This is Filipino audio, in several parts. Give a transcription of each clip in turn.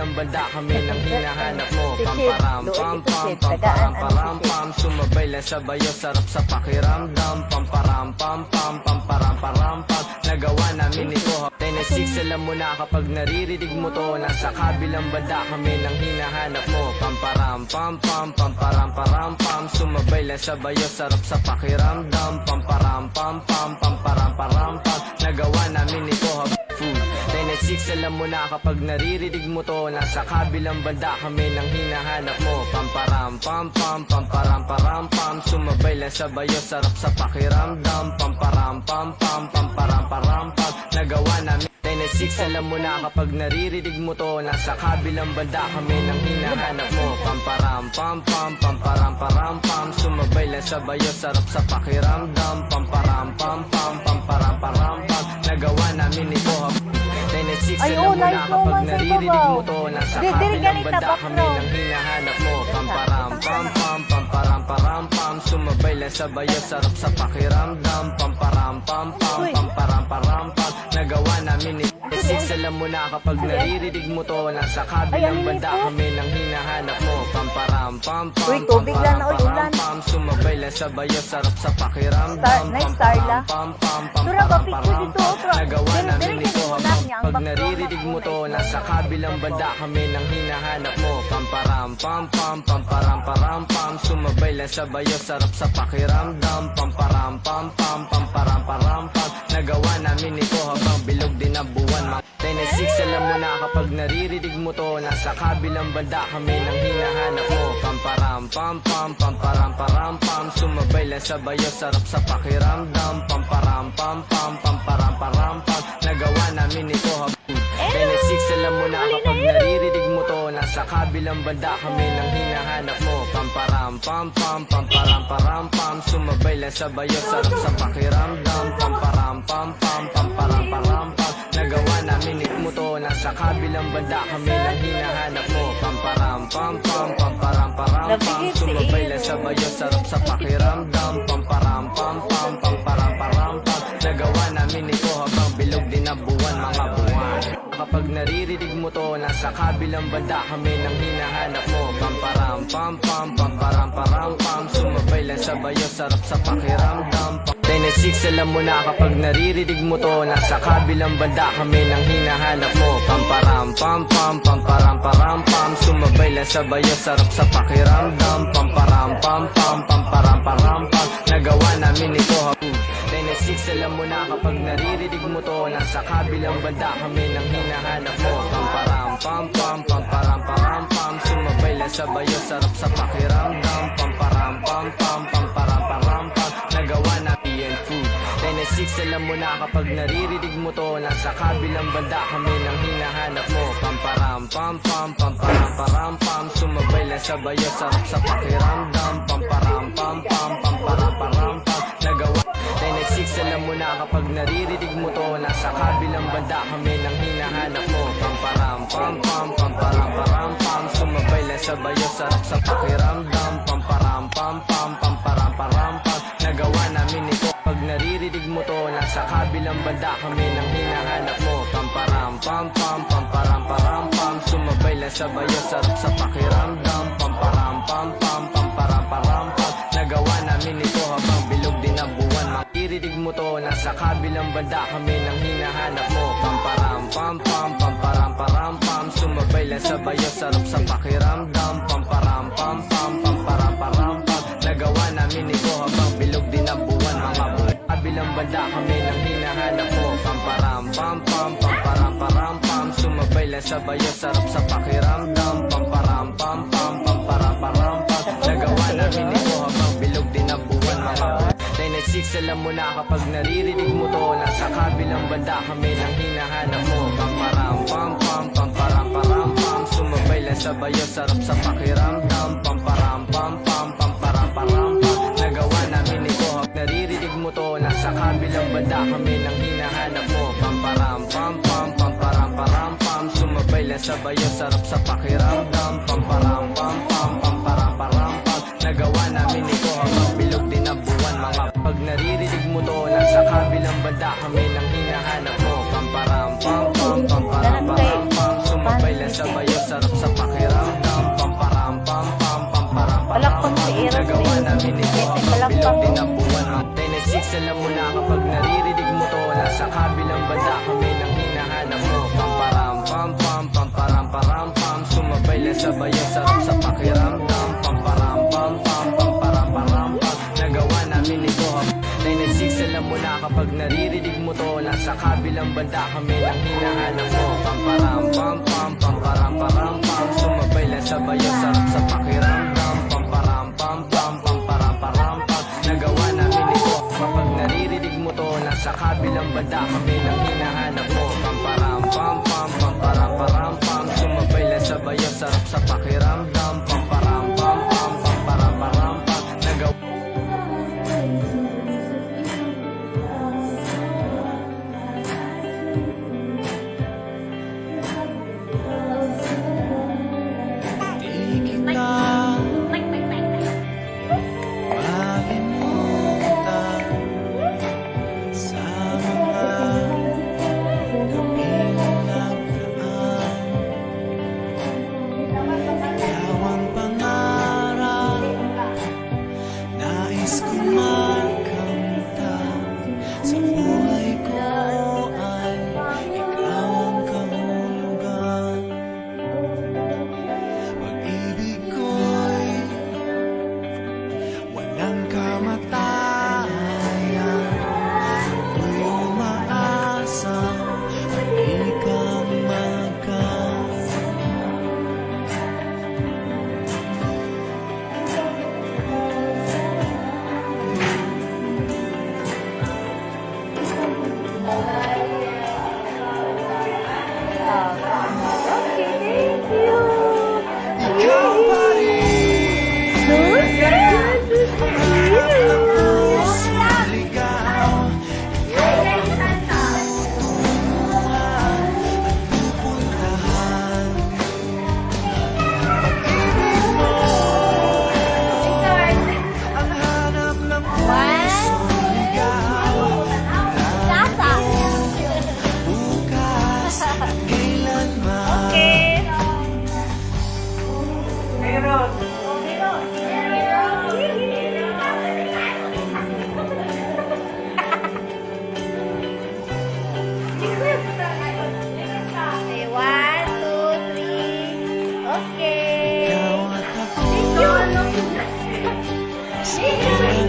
kabilang banda kami nang hinahanap mo. Pamparam pam pam pamparam param pam, sumabay lang sa bayo, sarap sa pakiramdam. Pamparam pam pam pamparam param pam, nagawa namin ito. Tennessee, alam mo na kapag naririnig mo to, nasa kabilang banda kami nang hinahanap mo. Pamparam pam pam pamparam param pam, sumabay lang sa bayo, sarap sa pakiramdam. Pamparam pam pam pamparam param pam, nagawa namin ito. Food Tennessee, alam mo na kapag naririnig mo to, nasa kabilang banda kami nang hinahanap mo. Pamparam pam pam pamparam param pam, sumabay lang sa bayo, sarap sa pakiramdam. Pamparam pam pam pamparam param pam, nagawa namin. Tennessee, alam mo na kapag naririnig mo to, nasa kabilang banda kami nang hinahanap mo. Pamparam pam pam pamparam param pam, sumabay lang sa bayo, sarap sa pakiramdam. Pamparam pam pam pamparam param pam, nagawa namin ito. Tennessee, alam mo na kapag naririnig mo to, nasa kabilang banda kami nang hinahanap mo. Pamparam pam pam pamparam param pam, sumabay lang sa bayo, sarap sa pakiramdam. Pamparam pam pam pamparam param pam, nagawa namin ito. Tennessee, alam mo na kapag naririnig mo to, nasa kabilang banda kami nang hinahanap mo. Pamparam pam pam pamparam param pam, sumabay lang sa bayo, sarap sa pakiramdam. Pamparam pam pam pamparam param pam, nagawa namin ito. Pag naririnig mo to, nasa kabilang banda kami nang hinahanap mo. Pamparam pam pam pamparam param pam, sumabay lang sa bayo, sarap sa pakiramdam. Pamparam pam pam pamparam param pam, nagawa namin ito habang bilog din ang buwan. Tennessee, alam mo na kapag naririnig mo to, nasa kabilang banda kami nang hinahanap mo. Pamparam pam pam pamparam param pam, sumabay lang sa bayo, sarap sa pakiramdam. Pamparam pam pam pamparam param pam, nagawa namin ito. Tennessee, alam mo na kapag naririnig mo to, nasa kabilang banda kami nang hinahanap mo. Pamparam pam pam pamparam param pam, sumabay lang sa bayo, sarap sa pakiramdam. Pamparam pam pam pamparam param pam, nagawa namin mo to, nasa kabilang banda kami nang hinahanap mo. Pamparam pam pam pamparam param pam, sumabay lang sa bayo, sarap sa pakiramdam. Pamparam pam pam pamparam param pam, nagawa namin ito habang bilog din ang buwan, mga buwan. Kapag naririnig mo to, nasa kabilang banda kami nang hinahanap mo. Pamparam pam pam pamparam param pam, sumabay lang sa bayo, sarap sa pakiramdam. Tennessee, alam mo na kapag naririnig mo to, nasa kabilang banda kami nang hinahanap mo. Pamparam pam pam pamparam param pam, sumabay lang sa bayo, sarap sa pakiramdam. Pamparam pam pam pamparam param pam, nagawa namin ito. Tennessee, alam mo na kapag naririnig mo to, nasa kabilang banda kami nang hinahanap mo. Pamparam pam pam pamparam param pam, sumabay lang sa bayo, sarap sa pakiramdam. Pamparam pam pam pamparam param pam, nagawa namin food. Tennessee, alam mo na kapag naririnig mo to, nasa kabilang banda kami nang hinahanap mo. Pamparam pam pam pamparam param pam, sumabay lang sa bayo, sarap sa pakiramdam. Pamparam pam pam pamparam param pam, nagawa. Tennessee, alam mo na kapag naririnig mo to, nasa kabilang banda kami nang hinahanap mo. Pamparam pam pam pamparam param pam, sumabay lang sa bayo, sarap sa pakiramdam. Pamparam pam pam pamparam param pam, nagawa namin ito. Pag naririnig mo to, nasa kabilang banda kami nang hinahanap mo. Pamparam pam pam pamparam param pam, sumabay lang sa bayo, sarap sa pakiramdam. Pamparam pam pam pamparam param pam, nagawa namin ito habang bilog din ang buwan. Maririnig mo to, nasa kabilang banda kami nang hinahanap mo. Pamparam pam pam pamparam param pam, sumabay lang sa bayo, sarap sa pakiramdam. Pamparam pam pam pamparam param pam, nagawa namin ito habang bilog din ang buwan, mga buwan. Kabilang banda kami nang hinahanap mo. Pamparam pam pam pamparam param pam, sumabay lang sa bayo, sarap sa pakiramdam. Pamparam pam pam pamparam param pam, nagawa namin ito habang bilog din ang buwan, mga buwan. Tennessee, alam mo na kapag naririnig mo to, nasa kabilang banda kami nang hinahanap mo. Pamparam pam pam pamparam param pam, sumabay lang sa bayo, sarap sa pakiramdam. Pamparam pam pam pamparam param pam, nagawa namin ito. Naririnig mo to, nasa kabilang banda kami nang hinahanap mo. Pamparam pam pam pamparam param pam, sumabay lang sa bayo, sarap sa pakiramdam. Pamparam pam pam pamparam param pam, nagawa namin ito habang bilog din ang buwan, mga. Pag naririnig mo to, nasa kabilang banda kami nang hinahanap mo. Pamparam pam pam pamparam param pam, sumabay lang sa bayo, sarap Alam mo na kapag naririnig mo to, nasa kabilang banda kami nang hinahanap mo. Pamparam pam pam, pamparam param pam, sumabay lang sa bayo, sarap sa pakiramdam. Pamparam pam pam, pamparam param pam, nagawa namin ito. 996, alam mo na kapag naririnig mo to, nasa kabilang banda kami nang hinahanap mo. Pamparam pam pam, pamparam param pam, sumabay lang sa bayo, sarap sa pakiramdam. Pamparam pam pam, pamparam param pam, nagawa namin ito. Kapag naririnig mo to, nasa kabilang banda kami nang hinahanap mo. Pamparam pam pam, pamparam param pam, sumabay lang sa bayo, sarap sa pakiramdam. Pamparam pam pam, pamparam param pam, nagawa.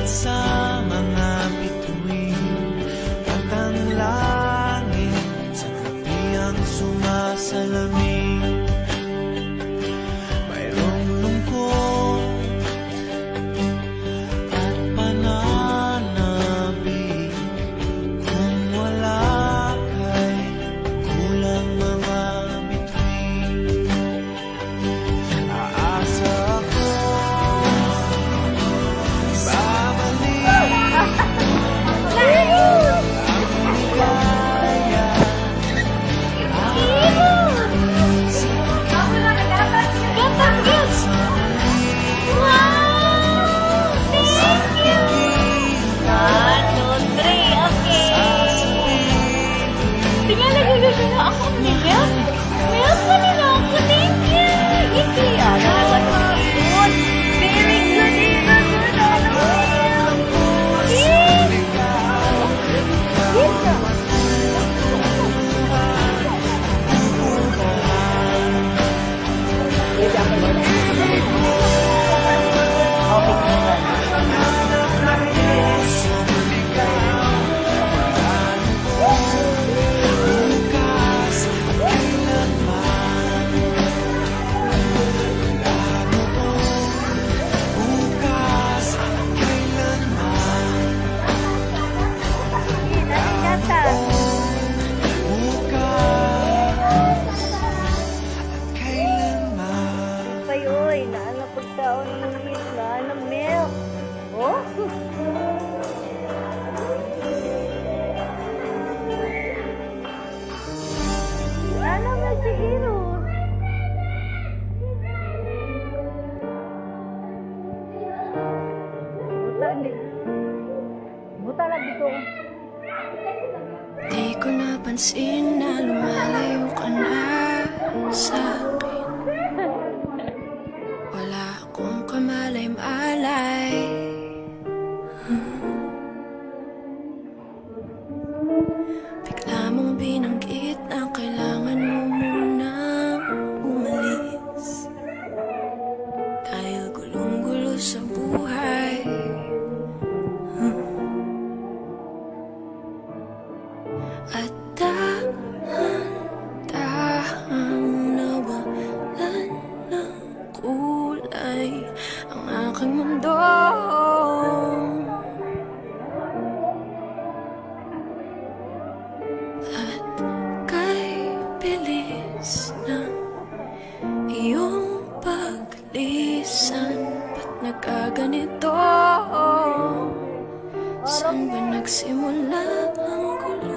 Sa mga bituin at ang langit sa gabi ang sumasalamin. Mayroong lungkot at pananabik. Kung wala kay kulang mga bituin. Aasa ako Di ko napansin na lumalayo ka na sa akin. Wala akong kamalay-malay. iyong paglisan. Ba't nagkaganito? Saan ba nagsimula ang gulo?